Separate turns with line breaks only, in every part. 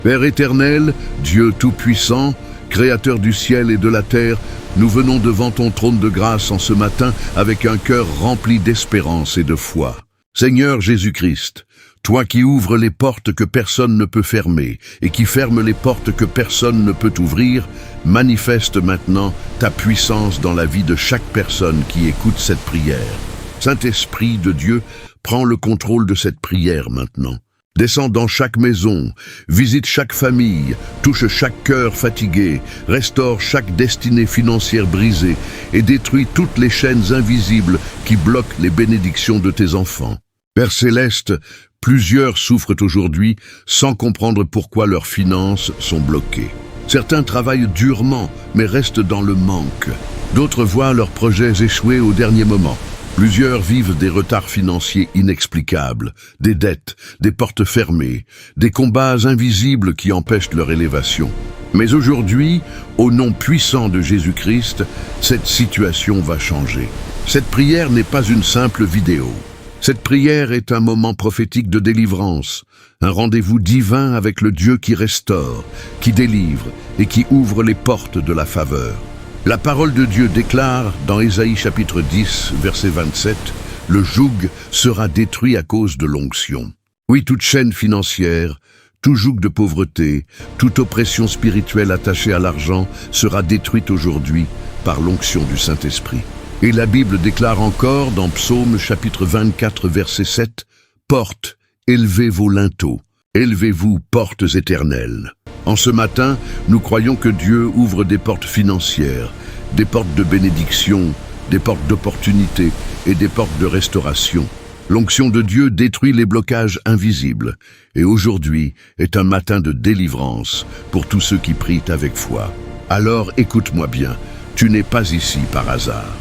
Père éternel, Dieu tout-puissant, Créateur du ciel et de la terre, nous venons devant ton trône de grâce en ce matin avec un cœur rempli d'espérance et de foi. Seigneur Jésus-Christ, toi qui ouvres les portes que personne ne peut fermer et qui fermes les portes que personne ne peut ouvrir, manifeste maintenant ta puissance dans la vie de chaque personne qui écoute cette prière. Saint-Esprit de Dieu, prends le contrôle de cette prière maintenant. Descends dans chaque maison, visite chaque famille, touche chaque cœur fatigué, restaure chaque destinée financière brisée et détruis toutes les chaînes invisibles qui bloquent les bénédictions de tes enfants. Père Céleste, plusieurs souffrent aujourd'hui sans comprendre pourquoi leurs finances sont bloquées. Certains travaillent durement mais restent dans le manque. D'autres voient leurs projets échouer au dernier moment. Plusieurs vivent des retards financiers inexplicables, des dettes, des portes fermées, des combats invisibles qui empêchent leur élévation. Mais aujourd'hui, au nom puissant de Jésus-Christ, cette situation va changer. Cette prière n'est pas une simple vidéo. Cette prière est un moment prophétique de délivrance, un rendez-vous divin avec le Dieu qui restaure, qui délivre et qui ouvre les portes de la faveur. La parole de Dieu déclare dans Ésaïe chapitre 10, verset 27, « Le joug sera détruit à cause de l'onction. » Oui, toute chaîne financière, tout joug de pauvreté, toute oppression spirituelle attachée à l'argent sera détruite aujourd'hui par l'onction du Saint-Esprit. Et la Bible déclare encore dans Psaume chapitre 24, verset 7, « Portes, élevez vos linteaux, élevez-vous, portes éternelles. » En ce matin, nous croyons que Dieu ouvre des portes financières, des portes de bénédiction, des portes d'opportunité et des portes de restauration. L'onction de Dieu détruit les blocages invisibles et aujourd'hui est un matin de délivrance pour tous ceux qui prient avec foi. Alors écoute-moi bien, tu n'es pas ici par hasard.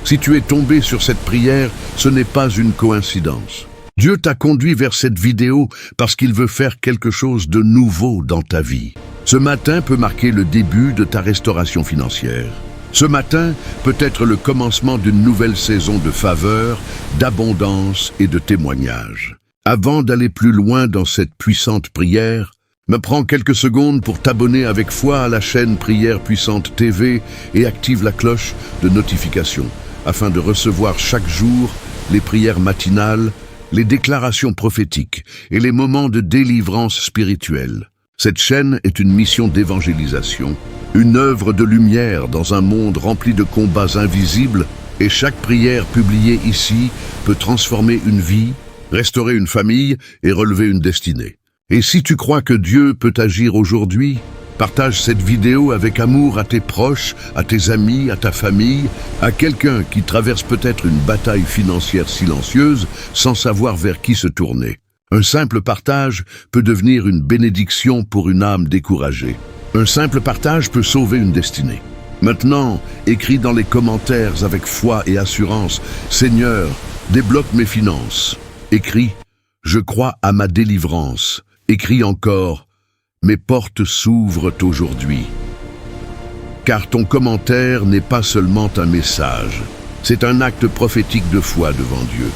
Si tu es tombé sur cette prière, ce n'est pas une coïncidence. Dieu t'a conduit vers cette vidéo parce qu'il veut faire quelque chose de nouveau dans ta vie. Ce matin peut marquer le début de ta restauration financière. Ce matin peut être le commencement d'une nouvelle saison de faveur, d'abondance et de témoignage. Avant d'aller plus loin dans cette puissante prière, me prends quelques secondes pour t'abonner avec foi à la chaîne Prière Puissante TV et active la cloche de notification afin de recevoir chaque jour les prières matinales, les déclarations prophétiques et les moments de délivrance spirituelle. Cette chaîne est une mission d'évangélisation, une œuvre de lumière dans un monde rempli de combats invisibles, et chaque prière publiée ici peut transformer une vie, restaurer une famille et relever une destinée. Et si tu crois que Dieu peut agir aujourd'hui, partage cette vidéo avec amour à tes proches, à tes amis, à ta famille, à quelqu'un qui traverse peut-être une bataille financière silencieuse sans savoir vers qui se tourner. Un simple partage peut devenir une bénédiction pour une âme découragée. Un simple partage peut sauver une destinée. Maintenant, écris dans les commentaires avec foi et assurance, « Seigneur, débloque mes finances. » Écris, « Je crois à ma délivrance. » Écris encore, « Mes portes s'ouvrent aujourd'hui. » Car ton commentaire n'est pas seulement un message, c'est un acte prophétique de foi devant Dieu.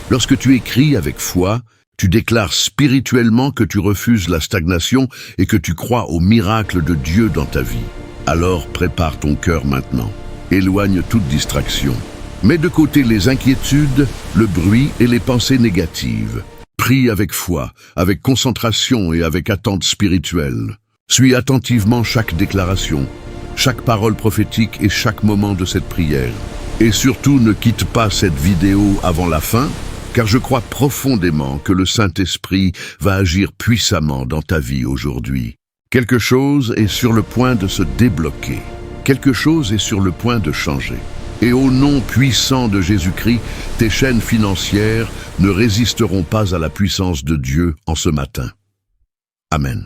Lorsque tu écris avec foi, tu déclares spirituellement que tu refuses la stagnation et que tu crois au miracle de Dieu dans ta vie. Alors prépare ton cœur maintenant. Éloigne toute distraction. Mets de côté les inquiétudes, le bruit et les pensées négatives. Prie avec foi, avec concentration et avec attente spirituelle. Suis attentivement chaque déclaration, chaque parole prophétique et chaque moment de cette prière. Et surtout, ne quitte pas cette vidéo avant la fin, car je crois profondément que le Saint-Esprit va agir puissamment dans ta vie aujourd'hui. Quelque chose est sur le point de se débloquer. Quelque chose est sur le point de changer. Et au nom puissant de Jésus-Christ, tes chaînes financières ne résisteront pas à la puissance de Dieu en ce matin. Amen.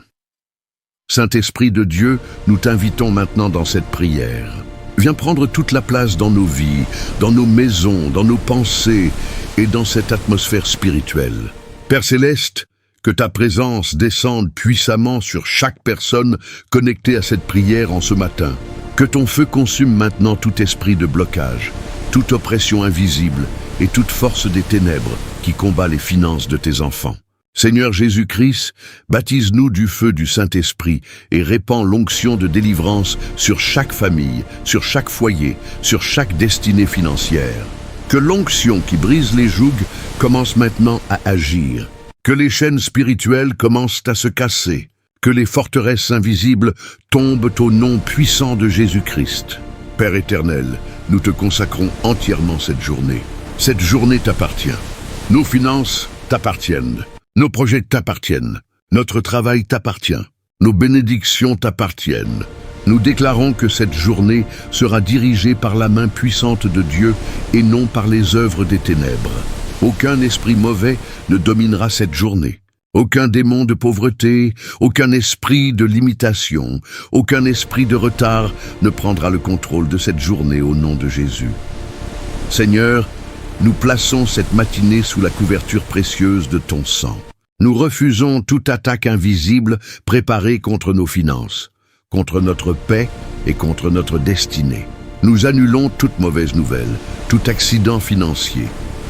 Saint-Esprit de Dieu, nous t'invitons maintenant dans cette prière. Viens prendre toute la place dans nos vies, dans nos maisons, dans nos pensées et dans cette atmosphère spirituelle. Père Céleste, que ta présence descende puissamment sur chaque personne connectée à cette prière en ce matin. Que ton feu consume maintenant tout esprit de blocage, toute oppression invisible et toute force des ténèbres qui combat les finances de tes enfants. Seigneur Jésus-Christ, baptise-nous du feu du Saint-Esprit et répands l'onction de délivrance sur chaque famille, sur chaque foyer, sur chaque destinée financière. Que l'onction qui brise les jougs commence maintenant à agir. Que les chaînes spirituelles commencent à se casser. Que les forteresses invisibles tombent au nom puissant de Jésus-Christ. Père éternel, nous te consacrons entièrement cette journée. Cette journée t'appartient. Nos finances t'appartiennent. Nos projets t'appartiennent. Notre travail t'appartient. Nos bénédictions t'appartiennent. Nous déclarons que cette journée sera dirigée par la main puissante de Dieu et non par les œuvres des ténèbres. Aucun esprit mauvais ne dominera cette journée. Aucun démon de pauvreté, aucun esprit de limitation, aucun esprit de retard ne prendra le contrôle de cette journée au nom de Jésus. Seigneur, nous plaçons cette matinée sous la couverture précieuse de ton sang. Nous refusons toute attaque invisible préparée contre nos finances, contre notre paix et contre notre destinée. Nous annulons toute mauvaise nouvelle, tout accident financier,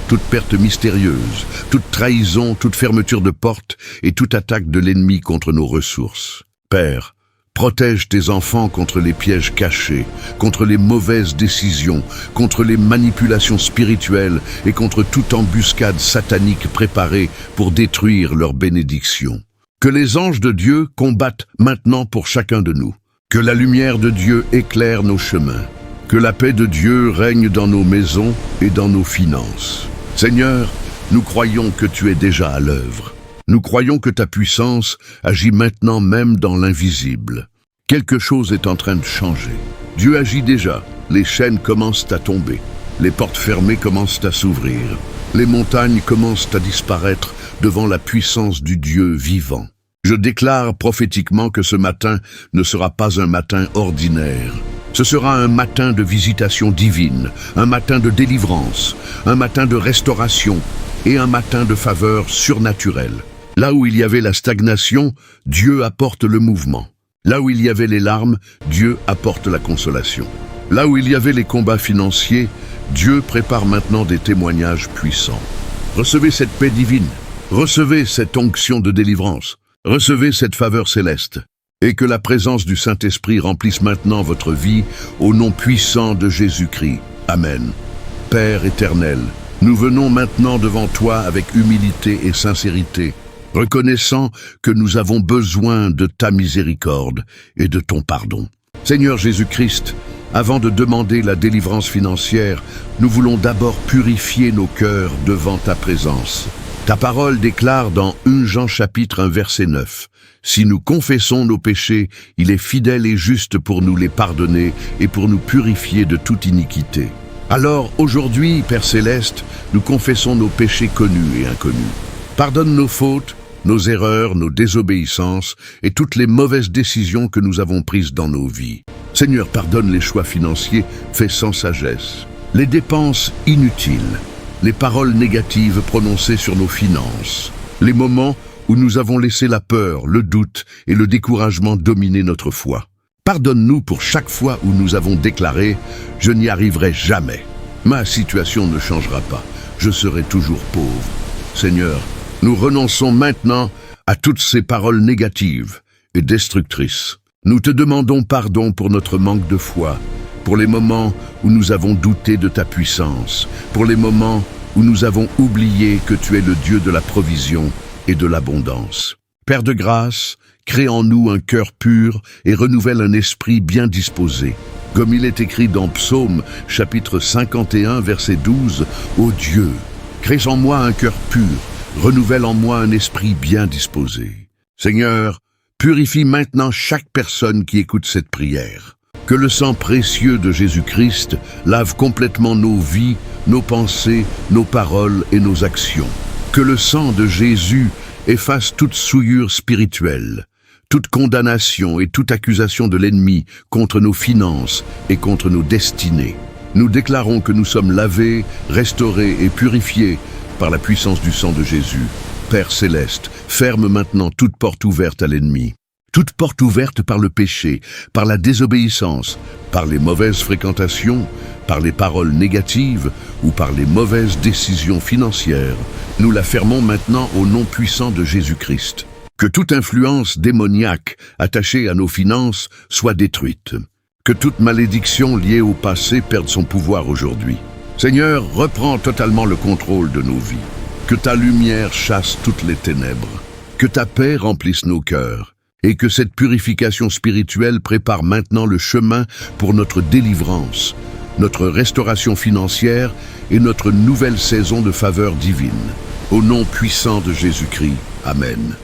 toute perte mystérieuse, toute trahison, toute fermeture de porte et toute attaque de l'ennemi contre nos ressources. Père, protège tes enfants contre les pièges cachés, contre les mauvaises décisions, contre les manipulations spirituelles et contre toute embuscade satanique préparée pour détruire leurs bénédictions. Que les anges de Dieu combattent maintenant pour chacun de nous. Que la lumière de Dieu éclaire nos chemins. Que la paix de Dieu règne dans nos maisons et dans nos finances. Seigneur, nous croyons que tu es déjà à l'œuvre. Nous croyons que ta puissance agit maintenant même dans l'invisible. Quelque chose est en train de changer. Dieu agit déjà. Les chaînes commencent à tomber. Les portes fermées commencent à s'ouvrir. Les montagnes commencent à disparaître devant la puissance du Dieu vivant. Je déclare prophétiquement que ce matin ne sera pas un matin ordinaire. Ce sera un matin de visitation divine, un matin de délivrance, un matin de restauration et un matin de faveur surnaturelle. Là où il y avait la stagnation, Dieu apporte le mouvement. Là où il y avait les larmes, Dieu apporte la consolation. Là où il y avait les combats financiers, Dieu prépare maintenant des témoignages puissants. Recevez cette paix divine, recevez cette onction de délivrance, recevez cette faveur céleste. Et que la présence du Saint-Esprit remplisse maintenant votre vie au nom puissant de Jésus-Christ. Amen. Père éternel, nous venons maintenant devant toi avec humilité et sincérité, reconnaissant que nous avons besoin de ta miséricorde et de ton pardon. Seigneur Jésus-Christ, avant de demander la délivrance financière, nous voulons d'abord purifier nos cœurs devant ta présence. Ta parole déclare dans 1 Jean chapitre 1 verset 9, « Si nous confessons nos péchés, il est fidèle et juste pour nous les pardonner et pour nous purifier de toute iniquité. » Alors aujourd'hui, Père Céleste, nous confessons nos péchés connus et inconnus. Pardonne nos fautes, nos erreurs, nos désobéissances et toutes les mauvaises décisions que nous avons prises dans nos vies. Seigneur, pardonne les choix financiers faits sans sagesse, les dépenses inutiles, les paroles négatives prononcées sur nos finances, les moments où nous avons laissé la peur, le doute et le découragement dominer notre foi. Pardonne-nous pour chaque fois où nous avons déclaré « Je n'y arriverai jamais. Ma situation ne changera pas. Je serai toujours pauvre. » Seigneur, nous renonçons maintenant à toutes ces paroles négatives et destructrices. Nous te demandons pardon pour notre manque de foi, pour les moments où nous avons douté de ta puissance, pour les moments où nous avons oublié que tu es le Dieu de la provision et de l'abondance. Père de grâce, crée en nous un cœur pur et renouvelle un esprit bien disposé. Comme il est écrit dans Psaume, chapitre 51, verset 12, « Ô Dieu, crée en moi un cœur pur, renouvelle en moi un esprit bien disposé. » Seigneur, purifie maintenant chaque personne qui écoute cette prière. Que le sang précieux de Jésus-Christ lave complètement nos vies, nos pensées, nos paroles et nos actions. Que le sang de Jésus efface toute souillure spirituelle, toute condamnation et toute accusation de l'ennemi contre nos finances et contre nos destinées. Nous déclarons que nous sommes lavés, restaurés et purifiés par la puissance du sang de Jésus. Père céleste, ferme maintenant toute porte ouverte à l'ennemi. Toute porte ouverte par le péché, par la désobéissance, par les mauvaises fréquentations, par les paroles négatives ou par les mauvaises décisions financières. Nous la fermons maintenant au nom puissant de Jésus-Christ. Que toute influence démoniaque attachée à nos finances soit détruite. Que toute malédiction liée au passé perde son pouvoir aujourd'hui. Seigneur, reprends totalement le contrôle de nos vies. Que ta lumière chasse toutes les ténèbres. Que ta paix remplisse nos cœurs. Et que cette purification spirituelle prépare maintenant le chemin pour notre délivrance, notre restauration financière et notre nouvelle saison de faveur divine. Au nom puissant de Jésus-Christ. Amen.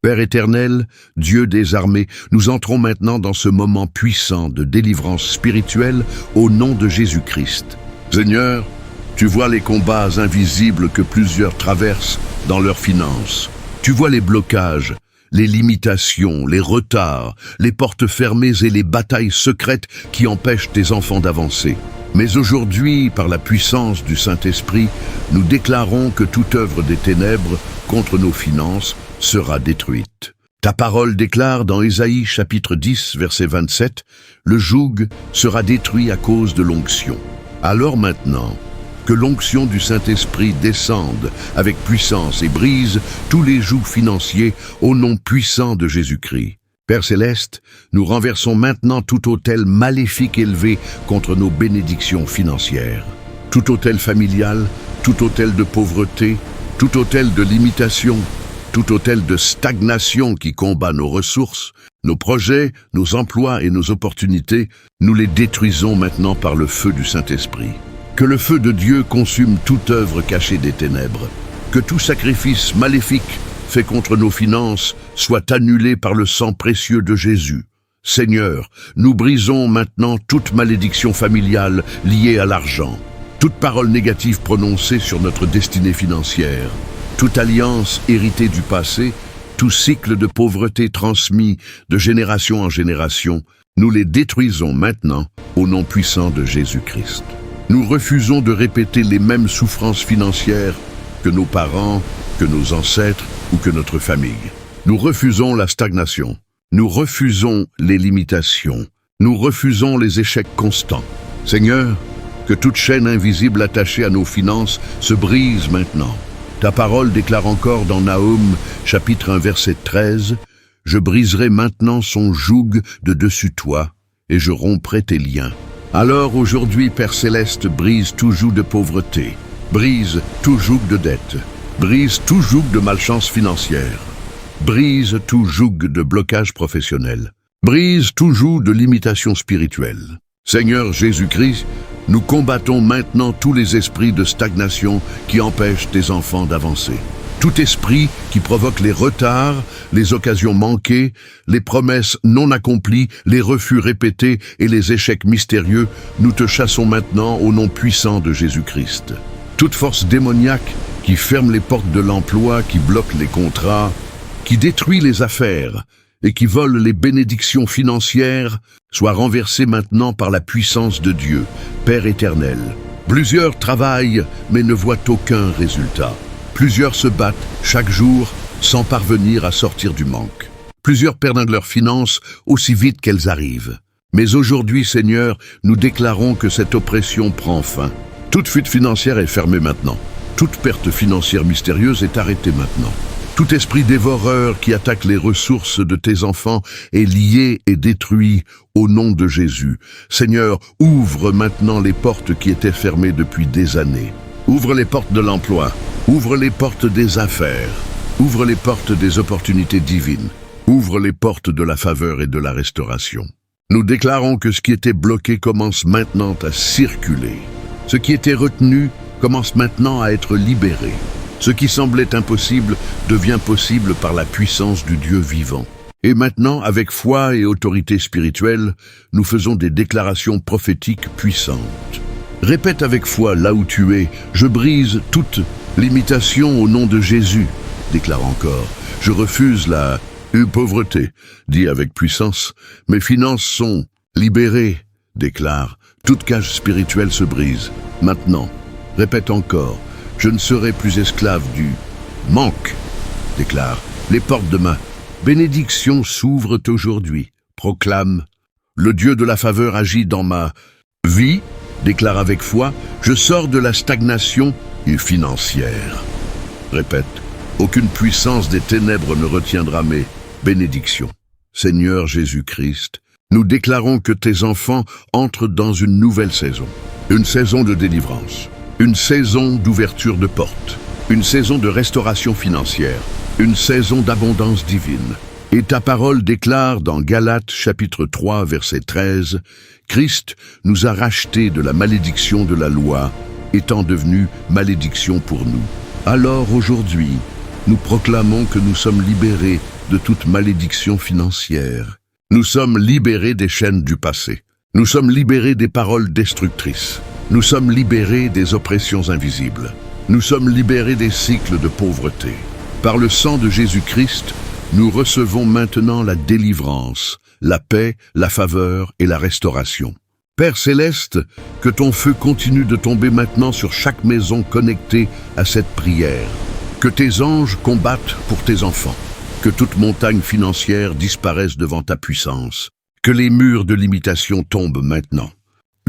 Père éternel, Dieu des armées, nous entrons maintenant dans ce moment puissant de délivrance spirituelle au nom de Jésus-Christ. Seigneur, tu vois les combats invisibles que plusieurs traversent dans leurs finances. Tu vois les blocages, les limitations, les retards, les portes fermées et les batailles secrètes qui empêchent tes enfants d'avancer. Mais aujourd'hui, par la puissance du Saint-Esprit, nous déclarons que toute œuvre des ténèbres contre nos finances sera détruite. Ta parole déclare dans Ésaïe chapitre 10, verset 27, « Le joug sera détruit à cause de l'onction. » Alors maintenant, que l'onction du Saint-Esprit descende avec puissance et brise tous les jougs financiers au nom puissant de Jésus-Christ. Père Céleste, nous renversons maintenant tout autel maléfique élevé contre nos bénédictions financières. Tout autel familial, tout autel de pauvreté, tout autel de limitation, tout autel de stagnation qui combat nos ressources, nos projets, nos emplois et nos opportunités, nous les détruisons maintenant par le feu du Saint-Esprit. Que le feu de Dieu consume toute œuvre cachée des ténèbres. Que tout sacrifice maléfique fait contre nos finances soit annulé par le sang précieux de Jésus. Seigneur, nous brisons maintenant toute malédiction familiale liée à l'argent, toute parole négative prononcée sur notre destinée financière, toute alliance héritée du passé, tout cycle de pauvreté transmis de génération en génération, nous les détruisons maintenant au nom puissant de Jésus-Christ. Nous refusons de répéter les mêmes souffrances financières que nos parents, que nos ancêtres ou que notre famille. Nous refusons la stagnation. Nous refusons les limitations. Nous refusons les échecs constants. Seigneur, que toute chaîne invisible attachée à nos finances se brise maintenant. Ta parole déclare encore dans Nahum, chapitre 1, verset 13, « Je briserai maintenant son joug de dessus toi, et je romprai tes liens. » Alors aujourd'hui, Père Céleste, brise tout joug de pauvreté, brise tout joug de dette, brise tout joug de malchance financière, brise tout joug de blocage professionnel, brise tout joug de limitation spirituelle. Seigneur Jésus-Christ, nous combattons maintenant tous les esprits de stagnation qui empêchent tes enfants d'avancer. Tout esprit qui provoque les retards, les occasions manquées, les promesses non accomplies, les refus répétés et les échecs mystérieux, nous te chassons maintenant au nom puissant de Jésus-Christ. Toute force démoniaque qui ferme les portes de l'emploi, qui bloque les contrats, qui détruit les affaires et qui vole les bénédictions financières, soit renversée maintenant par la puissance de Dieu, Père éternel. Plusieurs travaillent mais ne voient aucun résultat. Plusieurs se battent chaque jour sans parvenir à sortir du manque. Plusieurs perdent leurs finances aussi vite qu'elles arrivent. Mais aujourd'hui, Seigneur, nous déclarons que cette oppression prend fin. Toute fuite financière est fermée maintenant. Toute perte financière mystérieuse est arrêtée maintenant. Tout esprit dévoreur qui attaque les ressources de tes enfants est lié et détruit au nom de Jésus. Seigneur, ouvre maintenant les portes qui étaient fermées depuis des années. Ouvre les portes de l'emploi. Ouvre les portes des affaires, ouvre les portes des opportunités divines, ouvre les portes de la faveur et de la restauration. Nous déclarons que ce qui était bloqué commence maintenant à circuler. Ce qui était retenu commence maintenant à être libéré. Ce qui semblait impossible devient possible par la puissance du Dieu vivant. Et maintenant, avec foi et autorité spirituelle, nous faisons des déclarations prophétiques puissantes. Répète avec foi là où tu es, je brise toute limitation au nom de Jésus, déclare encore. Je refuse la pauvreté, dit avec puissance. Mes finances sont libérées, déclare. Toute cage spirituelle se brise. Maintenant, répète encore. Je ne serai plus esclave du manque, déclare. Les portes de ma bénédiction s'ouvrent aujourd'hui, proclame. Le Dieu de la faveur agit dans ma vie Déclare avec foi, je sors de la stagnation financière. Répète, aucune puissance des ténèbres ne retiendra mes bénédictions. Seigneur Jésus-Christ, nous déclarons que tes enfants entrent dans une nouvelle saison. Une saison de délivrance, une saison d'ouverture de portes, une saison de restauration financière, une saison d'abondance divine. Et ta parole déclare dans Galates chapitre 3 verset 13, Christ nous a rachetés de la malédiction de la loi, étant devenu malédiction pour nous. Alors aujourd'hui, nous proclamons que nous sommes libérés de toute malédiction financière. Nous sommes libérés des chaînes du passé. Nous sommes libérés des paroles destructrices. Nous sommes libérés des oppressions invisibles. Nous sommes libérés des cycles de pauvreté. Par le sang de Jésus-Christ, nous recevons maintenant la délivrance, la paix, la faveur et la restauration. Père céleste, que ton feu continue de tomber maintenant sur chaque maison connectée à cette prière. Que tes anges combattent pour tes enfants. Que toute montagne financière disparaisse devant ta puissance. Que les murs de limitation tombent maintenant.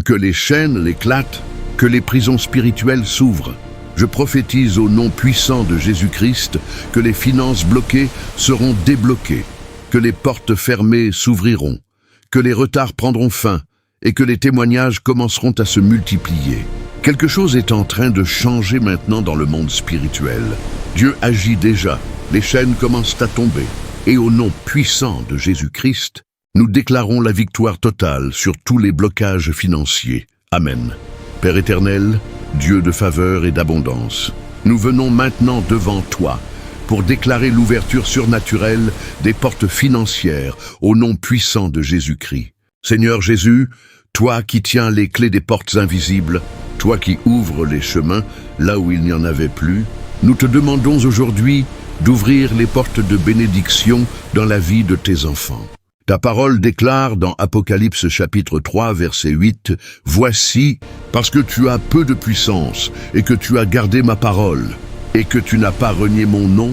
Que les chaînes éclatent, que les prisons spirituelles s'ouvrent. Je prophétise au nom puissant de Jésus-Christ que les finances bloquées seront débloquées, que les portes fermées s'ouvriront, que les retards prendront fin et que les témoignages commenceront à se multiplier. Quelque chose est en train de changer maintenant dans le monde spirituel. Dieu agit déjà, les chaînes commencent à tomber. Et au nom puissant de Jésus-Christ, nous déclarons la victoire totale sur tous les blocages financiers. Amen. Père éternel, Dieu de faveur et d'abondance, nous venons maintenant devant toi pour déclarer l'ouverture surnaturelle des portes financières au nom puissant de Jésus-Christ. Seigneur Jésus, toi qui tiens les clés des portes invisibles, toi qui ouvres les chemins là où il n'y en avait plus, nous te demandons aujourd'hui d'ouvrir les portes de bénédiction dans la vie de tes enfants. Ta parole déclare dans Apocalypse chapitre 3 verset 8, « Voici, parce que tu as peu de puissance et que tu as gardé ma parole et que tu n'as pas renié mon nom,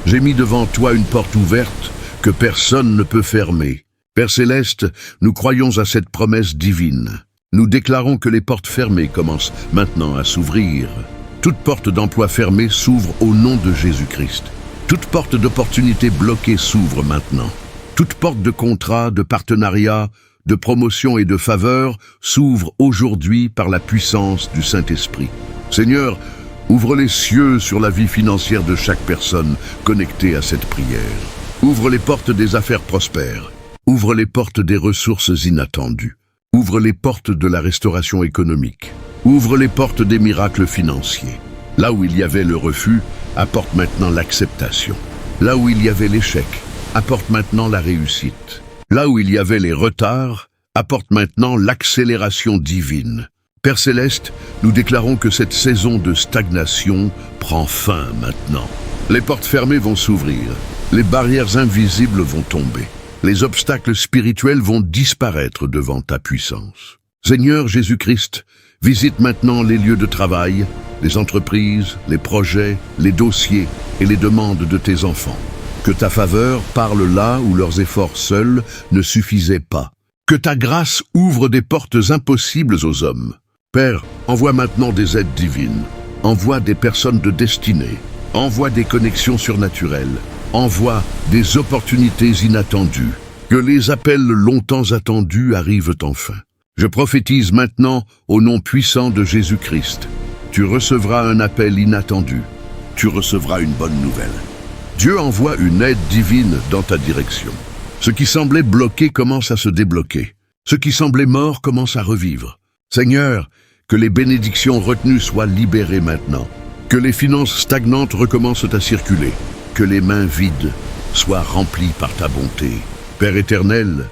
j'ai mis devant toi une porte ouverte que personne ne peut fermer. » Père céleste, nous croyons à cette promesse divine. Nous déclarons que les portes fermées commencent maintenant à s'ouvrir. Toute porte d'emploi fermée s'ouvre au nom de Jésus-Christ. Toute porte d'opportunité bloquée s'ouvre maintenant. Toute porte de contrat, de partenariat, de promotion et de faveur s'ouvre aujourd'hui par la puissance du Saint-Esprit. Seigneur, ouvre les cieux sur la vie financière de chaque personne connectée à cette prière. Ouvre les portes des affaires prospères. Ouvre les portes des ressources inattendues. Ouvre les portes de la restauration économique. Ouvre les portes des miracles financiers. Là où il y avait le refus, apporte maintenant l'acceptation. Là où il y avait l'échec, apporte maintenant la réussite. Là où il y avait les retards, apporte maintenant l'accélération divine. Père céleste, nous déclarons que cette saison de stagnation prend fin maintenant. Les portes fermées vont s'ouvrir, les barrières invisibles vont tomber, les obstacles spirituels vont disparaître devant ta puissance. Seigneur Jésus-Christ, visite maintenant les lieux de travail, les entreprises, les projets, les dossiers et les demandes de tes enfants. Que ta faveur parle là où leurs efforts seuls ne suffisaient pas. Que ta grâce ouvre des portes impossibles aux hommes. Père, envoie maintenant des aides divines. Envoie des personnes de destinée. Envoie des connexions surnaturelles. Envoie des opportunités inattendues. Que les appels longtemps attendus arrivent enfin. Je prophétise maintenant au nom puissant de Jésus-Christ. Tu recevras un appel inattendu. Tu recevras une bonne nouvelle. Dieu envoie une aide divine dans ta direction. Ce qui semblait bloqué commence à se débloquer. Ce qui semblait mort commence à revivre. Seigneur, que les bénédictions retenues soient libérées maintenant. Que les finances stagnantes recommencent à circuler. Que les mains vides soient remplies par ta bonté. Père éternel,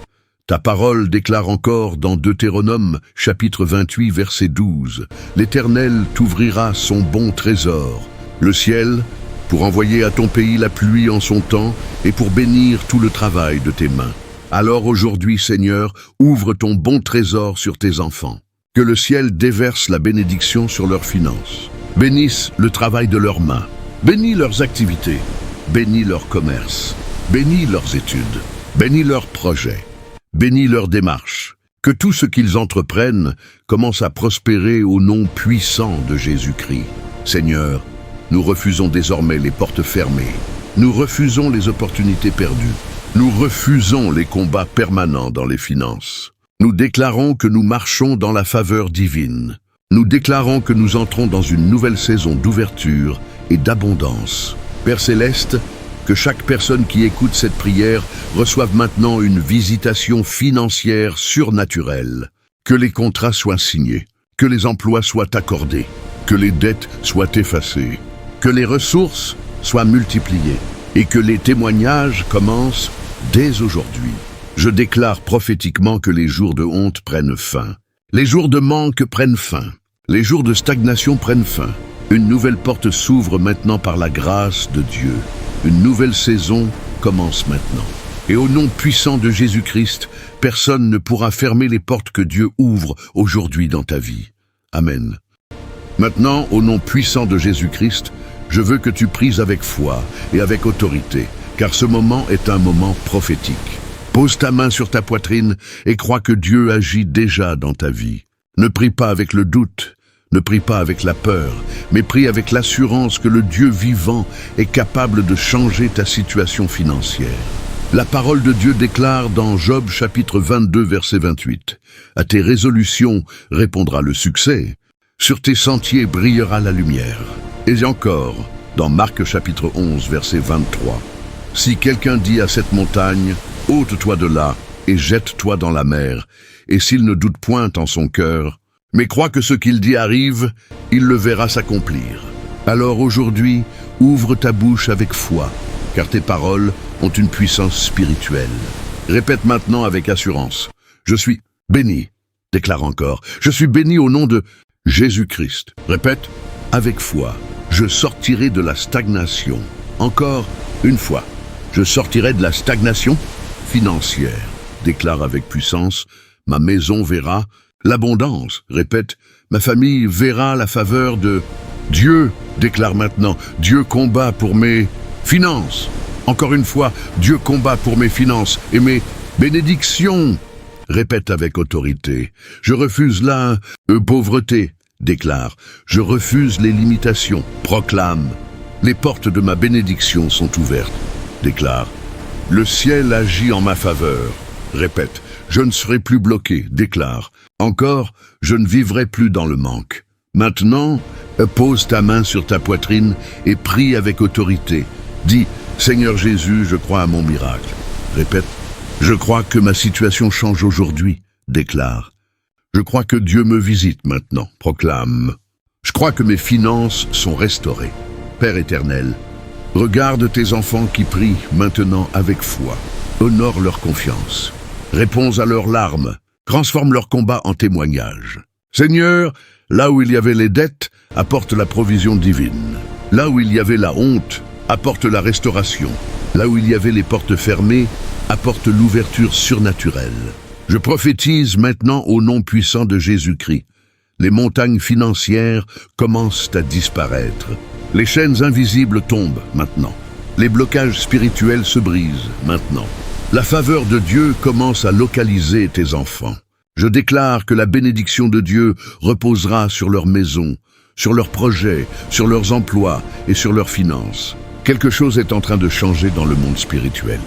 ta parole déclare encore dans Deutéronome, chapitre 28, verset 12, « L'Éternel t'ouvrira son bon trésor, le ciel, pour envoyer à ton pays la pluie en son temps et pour bénir tout le travail de tes mains. Alors aujourd'hui, Seigneur, ouvre ton bon trésor sur tes enfants. Que le ciel déverse la bénédiction sur leurs finances. Bénisse le travail de leurs mains. Bénis leurs activités. Bénis leur commerce. Bénis leurs études. Bénis leurs projets. Bénis leurs démarches. Que tout ce qu'ils entreprennent commence à prospérer au nom puissant de Jésus-Christ. Seigneur, nous refusons désormais les portes fermées. Nous refusons les opportunités perdues. Nous refusons les combats permanents dans les finances. Nous déclarons que nous marchons dans la faveur divine. Nous déclarons que nous entrons dans une nouvelle saison d'ouverture et d'abondance. Père Céleste, que chaque personne qui écoute cette prière reçoive maintenant une visitation financière surnaturelle. Que les contrats soient signés, que les emplois soient accordés, que les dettes soient effacées, que les ressources soient multipliées et que les témoignages commencent dès aujourd'hui. Je déclare prophétiquement que les jours de honte prennent fin. Les jours de manque prennent fin. Les jours de stagnation prennent fin. Une nouvelle porte s'ouvre maintenant par la grâce de Dieu. Une nouvelle saison commence maintenant. Et au nom puissant de Jésus-Christ, personne ne pourra fermer les portes que Dieu ouvre aujourd'hui dans ta vie. Amen. Maintenant, au nom puissant de Jésus-Christ, je veux que tu pries avec foi et avec autorité, car ce moment est un moment prophétique. Pose ta main sur ta poitrine et crois que Dieu agit déjà dans ta vie. Ne prie pas avec le doute, ne prie pas avec la peur, mais prie avec l'assurance que le Dieu vivant est capable de changer ta situation financière. La parole de Dieu déclare dans Job chapitre 22 verset 28, « À tes résolutions répondra le succès, sur tes sentiers brillera la lumière. » Et encore, dans Marc chapitre 11 verset 23, « Si quelqu'un dit à cette montagne, « Ôte-toi de là et jette-toi dans la mer, » et s'il ne doute point en son cœur, mais croit que ce qu'il dit arrive, il le verra s'accomplir. Alors aujourd'hui, ouvre ta bouche avec foi, car tes paroles ont une puissance spirituelle. Répète maintenant avec assurance. Je suis béni. Déclare encore. Je suis béni au nom de Jésus-Christ. Répète avec foi. Je sortirai de la stagnation. Encore une fois. Je sortirai de la stagnation financière. Déclare avec puissance. Ma maison verra l'abondance. Répète. Ma famille verra la faveur de Dieu. Déclare maintenant. Dieu combat pour mes finances. Encore une fois, Dieu combat pour mes finances et mes bénédictions. Répète avec autorité. Je refuse la pauvreté. Déclare. Je refuse les limitations. Proclame. Les portes de ma bénédiction sont ouvertes. Déclare. Le ciel agit en ma faveur. Répète. Je ne serai plus bloqué. Déclare. Encore, je ne vivrai plus dans le manque. Maintenant, pose ta main sur ta poitrine et prie avec autorité. Dis, Seigneur Jésus, je crois à mon miracle. Répète, je crois que ma situation change aujourd'hui. Déclare. Je crois que Dieu me visite maintenant. Proclame. Je crois que mes finances sont restaurées. Père éternel, regarde tes enfants qui prient maintenant avec foi. Honore leur confiance. Réponds à leurs larmes. Transforme leur combat en témoignage. Seigneur, là où il y avait les dettes, apporte la provision divine. Là où il y avait la honte, apporte la restauration. Là où il y avait les portes fermées, apporte l'ouverture surnaturelle. Je prophétise maintenant au nom puissant de Jésus-Christ. Les montagnes financières commencent à disparaître. Les chaînes invisibles tombent maintenant. Les blocages spirituels se brisent maintenant. La faveur de Dieu commence à localiser tes enfants. Je déclare que la bénédiction de Dieu reposera sur leur maison, sur leurs projets, sur leurs emplois et sur leurs finances. Quelque chose est en train de changer dans le monde spirituel.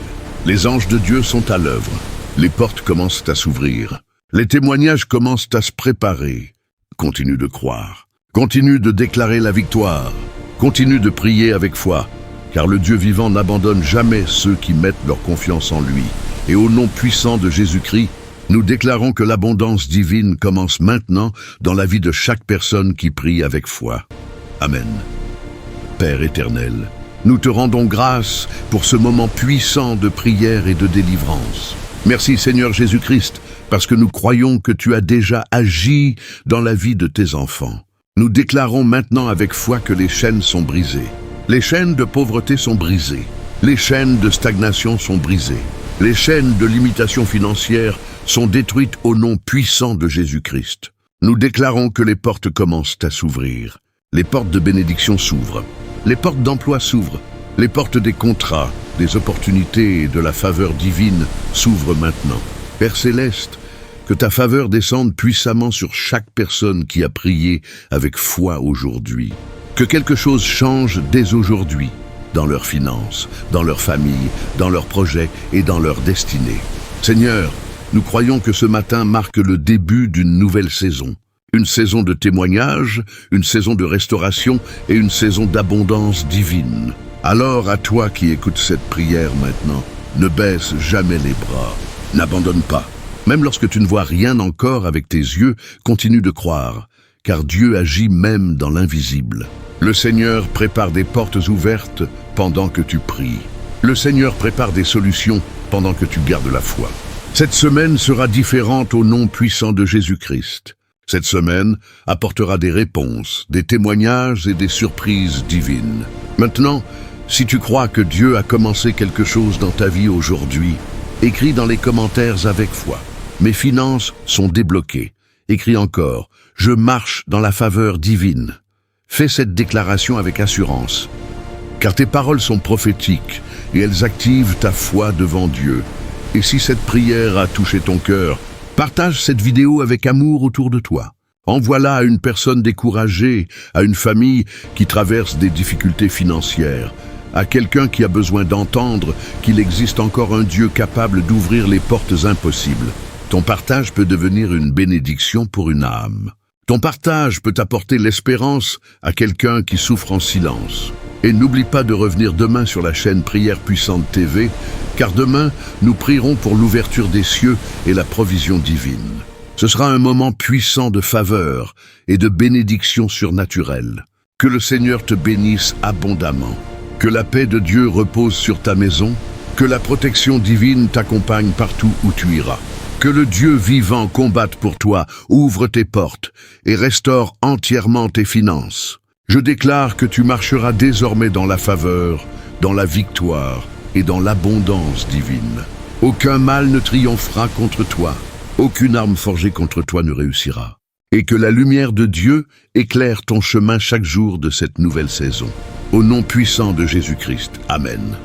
Les anges de Dieu sont à l'œuvre. Les portes commencent à s'ouvrir. Les témoignages commencent à se préparer. Continue de croire. Continue de déclarer la victoire. Continue de prier avec foi, car le Dieu vivant n'abandonne jamais ceux qui mettent leur confiance en lui. Et au nom puissant de Jésus-Christ, nous déclarons que l'abondance divine commence maintenant dans la vie de chaque personne qui prie avec foi. Amen. Père éternel, nous te rendons grâce pour ce moment puissant de prière et de délivrance. Merci Seigneur Jésus-Christ, parce que nous croyons que tu as déjà agi dans la vie de tes enfants. Nous déclarons maintenant avec foi que les chaînes sont brisées. Les chaînes de pauvreté sont brisées. Les chaînes de stagnation sont brisées. Les chaînes de limitation financière sont détruites au nom puissant de Jésus-Christ. Nous déclarons que les portes commencent à s'ouvrir. Les portes de bénédiction s'ouvrent. Les portes d'emploi s'ouvrent. Les portes des contrats, des opportunités et de la faveur divine s'ouvrent maintenant. Père Céleste, Que ta faveur descende puissamment sur chaque personne qui a prié avec foi aujourd'hui. Que quelque chose change dès aujourd'hui, dans leurs finances, dans leur famille, dans leurs projets et dans leur destinée. Seigneur, nous croyons que ce matin marque le début d'une nouvelle saison. Une saison de témoignage, une saison de restauration et une saison d'abondance divine. Alors à toi qui écoutes cette prière maintenant, ne baisse jamais les bras, n'abandonne pas. Même lorsque tu ne vois rien encore avec tes yeux, continue de croire, car Dieu agit même dans l'invisible. Le Seigneur prépare des portes ouvertes pendant que tu pries. Le Seigneur prépare des solutions pendant que tu gardes la foi. Cette semaine sera différente au nom puissant de Jésus-Christ. Cette semaine apportera des réponses, des témoignages et des surprises divines. Maintenant, si tu crois que Dieu a commencé quelque chose dans ta vie aujourd'hui, écris dans les commentaires avec foi. Mes finances sont débloquées. Écris encore, je marche dans la faveur divine. Fais cette déclaration avec assurance, car tes paroles sont prophétiques et elles activent ta foi devant Dieu. Et si cette prière a touché ton cœur, partage cette vidéo avec amour autour de toi. Envoie-la à une personne découragée, à une famille qui traverse des difficultés financières, à quelqu'un qui a besoin d'entendre qu'il existe encore un Dieu capable d'ouvrir les portes impossibles. Ton partage peut devenir une bénédiction pour une âme. Ton partage peut apporter l'espérance à quelqu'un qui souffre en silence. Et n'oublie pas de revenir demain sur la chaîne Prière Puissante TV, car demain, nous prierons pour l'ouverture des cieux et la provision divine. Ce sera un moment puissant de faveur et de bénédiction surnaturelle. Que le Seigneur te bénisse abondamment. Que la paix de Dieu repose sur ta maison. Que la protection divine t'accompagne partout où tu iras. Que le Dieu vivant combatte pour toi, ouvre tes portes et restaure entièrement tes finances. Je déclare que tu marcheras désormais dans la faveur, dans la victoire et dans l'abondance divine. Aucun mal ne triomphera contre toi, aucune arme forgée contre toi ne réussira. Et que la lumière de Dieu éclaire ton chemin chaque jour de cette nouvelle saison. Au nom puissant de Jésus-Christ. Amen.